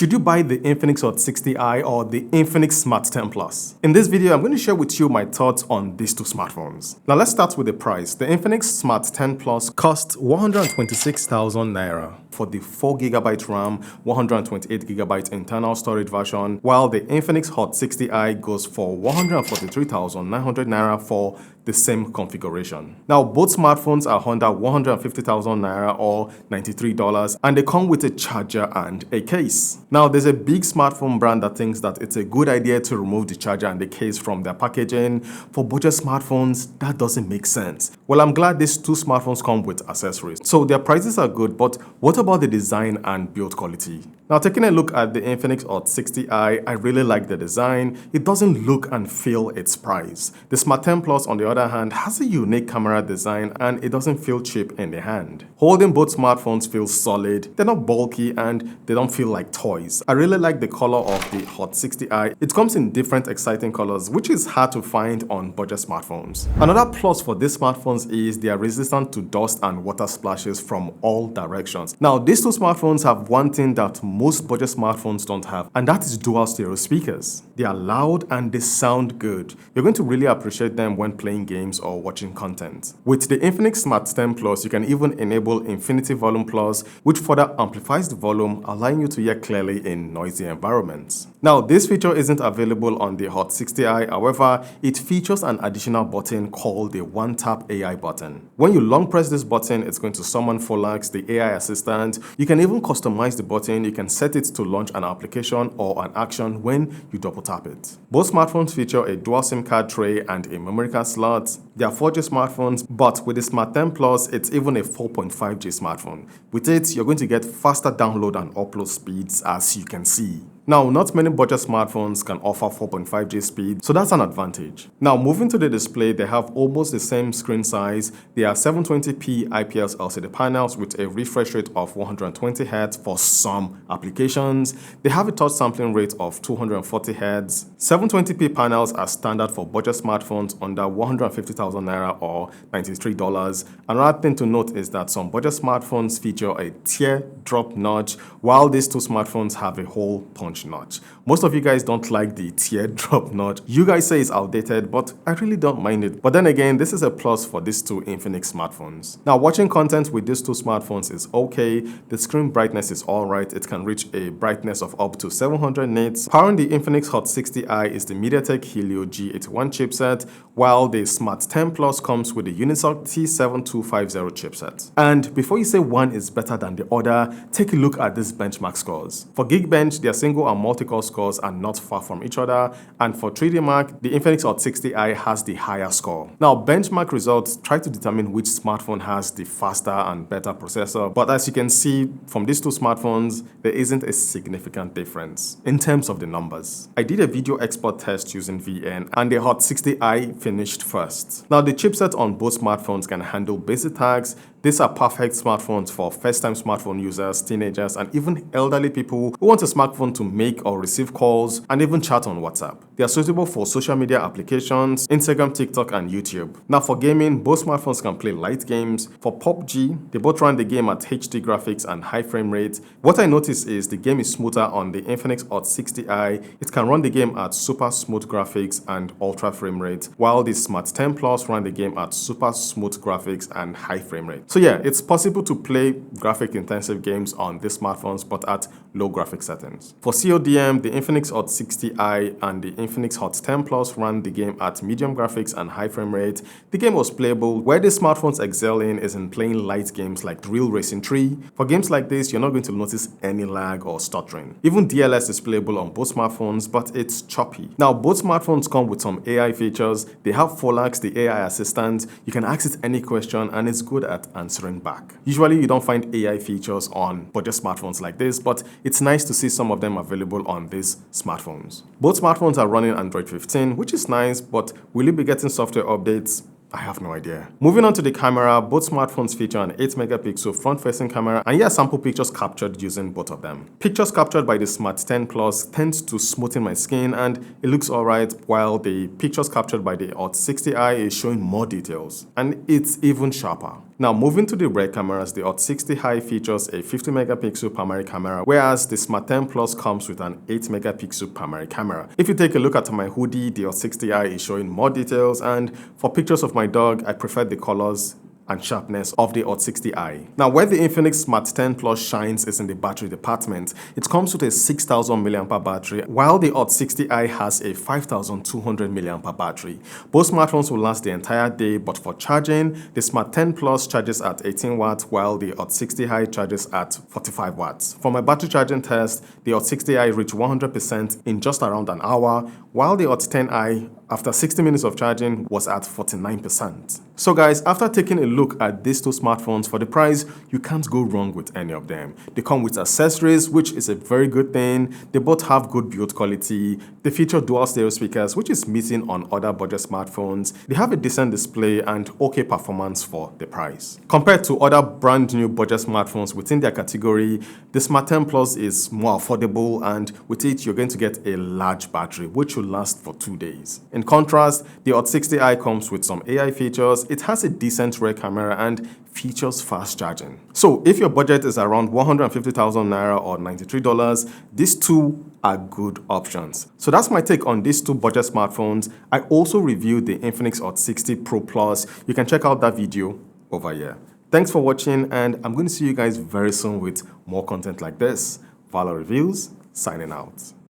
Should you buy the Infinix Hot 60i or the Infinix Smart 10 Plus? In this video, I'm going to share with you my thoughts on these two smartphones. Now let's start with the price. The Infinix Smart 10 Plus costs 126,000 naira for the 4GB RAM, 128GB internal storage version, while the Infinix Hot 60i goes for 143,900 naira for the same configuration. Now both smartphones are under 150,000 naira or $93, and they come with a charger and a case. Now there's a big smartphone brand that thinks that it's a good idea to remove the charger and the case from their packaging. For budget smartphones, that doesn't make sense. Well, I'm glad these two smartphones come with accessories. So their prices are good, but what about the design and build quality? Now taking a look at the Infinix Hot 60i, I really like the design. It doesn't look and feel its price. The Smart 10 Plus on the other hand has a unique camera design and it doesn't feel cheap in the hand. Holding both smartphones feels solid, they're not bulky and they don't feel like toys. I really like the color of the Hot 60i. It comes in different exciting colors, which is hard to find on budget smartphones. Another plus for these smartphones is they are resistant to dust and water splashes from all directions. Now these two smartphones have one thing that most budget smartphones don't have, and that is dual stereo speakers. They are loud and they sound good. You're going to really appreciate them when playing games or watching content. With the Infinix Smart 10 Plus, you can even enable Infinity Volume Plus, which further amplifies the volume, allowing you to hear clearly in noisy environments. Now, this feature isn't available on the Hot 60i, however, it features an additional button called the One Tap AI button. When you long press this button, it's going to summon Folax, the AI assistant. You can even customize the button. You can set it to launch an application or an action when you double tap it. Both smartphones feature a dual SIM card tray and a memory card slot. They are 4G smartphones, but with the Smart 10 Plus, it's even a 4.5G smartphone. With it, you're going to get faster download and upload speeds, as you can see. Now, not many budget smartphones can offer 4.5G speed, so that's an advantage. Now, moving to the display, they have almost the same screen size. They are 720p IPS LCD panels with a refresh rate of 120Hz for some applications. They have a touch sampling rate of 240Hz. 720p panels are standard for budget smartphones under 150,000 naira or $93. Another thing to note is that some budget smartphones feature a teardrop notch, while these two smartphones have a hole punch notch. Most of you guys don't like the teardrop notch. You guys say it's outdated, but I really don't mind it. But then again, this is a plus for these two Infinix smartphones. Now, watching content with these two smartphones is okay. The screen brightness is alright. It can reach a brightness of up to 700 nits. Powering the Infinix Hot 60i is the MediaTek Helio G81 chipset, while the Smart 10 Plus comes with the Unisoc T7250 chipset. And before you say one is better than the other, take a look at these benchmark scores. For Geekbench, their single and multi-core scores are not far from each other, and for 3D Mark, the Infinix Hot 60i has the higher score. Now, benchmark results try to determine which smartphone has the faster and better processor, but as you can see from these two smartphones, there isn't a significant difference in terms of the numbers. I did a video export test using VN, and the Hot 60i finished first. Now, the chipset on both smartphones can handle basic tags. These are perfect smartphones for first-time smartphone users, teenagers, and even elderly people who want a smartphone to make or receive calls and even chat on WhatsApp. They are suitable for social media applications, Instagram, TikTok, and YouTube. Now for gaming, both smartphones can play light games. For PUBG, they both run the game at HD graphics and high frame rate. What I noticed is the game is smoother on the Infinix Hot 60i. It can run the game at super smooth graphics and ultra frame rate, while the Smart 10 Plus run the game at super smooth graphics and high frame rate. So yeah, it's possible to play graphic-intensive games on these smartphones, but at low graphic settings. For CODM, the Infinix Hot 60i and the Infinix Hot 10 Plus ran the game at medium graphics and high frame rate. The game was playable. Where the smartphones excel in is in playing light games like Real Racing 3. For games like this, you're not going to notice any lag or stuttering. Even DLS is playable on both smartphones, but it's choppy. Now, both smartphones come with some AI features. They have Folax, the AI assistant. You can ask it any question and it's good at answering back. Usually you don't find AI features on budget smartphones like this, but it's nice to see some of them available on these smartphones. Both smartphones are running Android 15, which is nice, but will you be getting software updates? I have no idea. Moving on to the camera, both smartphones feature an 8-megapixel front-facing camera, and here are sample pictures captured using both of them. Pictures captured by the Smart 10 Plus tends to smoothen my skin and it looks alright, while the pictures captured by the Hot 60i is showing more details, and it's even sharper. Now moving to the rear cameras, the Hot 60 High features a 50 megapixel primary camera, whereas the Smart 10 Plus comes with an 8 megapixel primary camera. If you take a look at my hoodie, the Hot 60i is showing more details, and for pictures of my dog, I prefer the colors and sharpness of the Hot 60i. Now, where the Infinix Smart 10 Plus shines is in the battery department. It comes with a 6,000 mAh battery, while the Hot 60i has a 5,200 mAh battery. Both smartphones will last the entire day, but for charging, the Smart 10 Plus charges at 18 watts, while the Hot 60i charges at 45 watts. For my battery charging test, the Hot 60i reached 100% in just around an hour, while the Hot 10i, after 60 minutes of charging, was at 49%. So guys, after taking a look at these two smartphones, for the price, you can't go wrong with any of them. They come with accessories, which is a very good thing. They both have good build quality. They feature dual stereo speakers, which is missing on other budget smartphones. They have a decent display and okay performance for the price. Compared to other brand new budget smartphones within their category, the Smart 10 Plus is more affordable, and with it, you're going to get a large battery, which will last for 2 days. In contrast, the Hot 60i comes with some AI features. It has a decent rear camera and features fast charging. So if your budget is around 150,000 naira or $93, these two are good options. So that's my take on these two budget smartphones. I also reviewed the Infinix Hot 60 Pro Plus. You can check out that video over here. Thanks for watching, and I'm going to see you guys very soon with more content like this. Valor Reviews, signing out.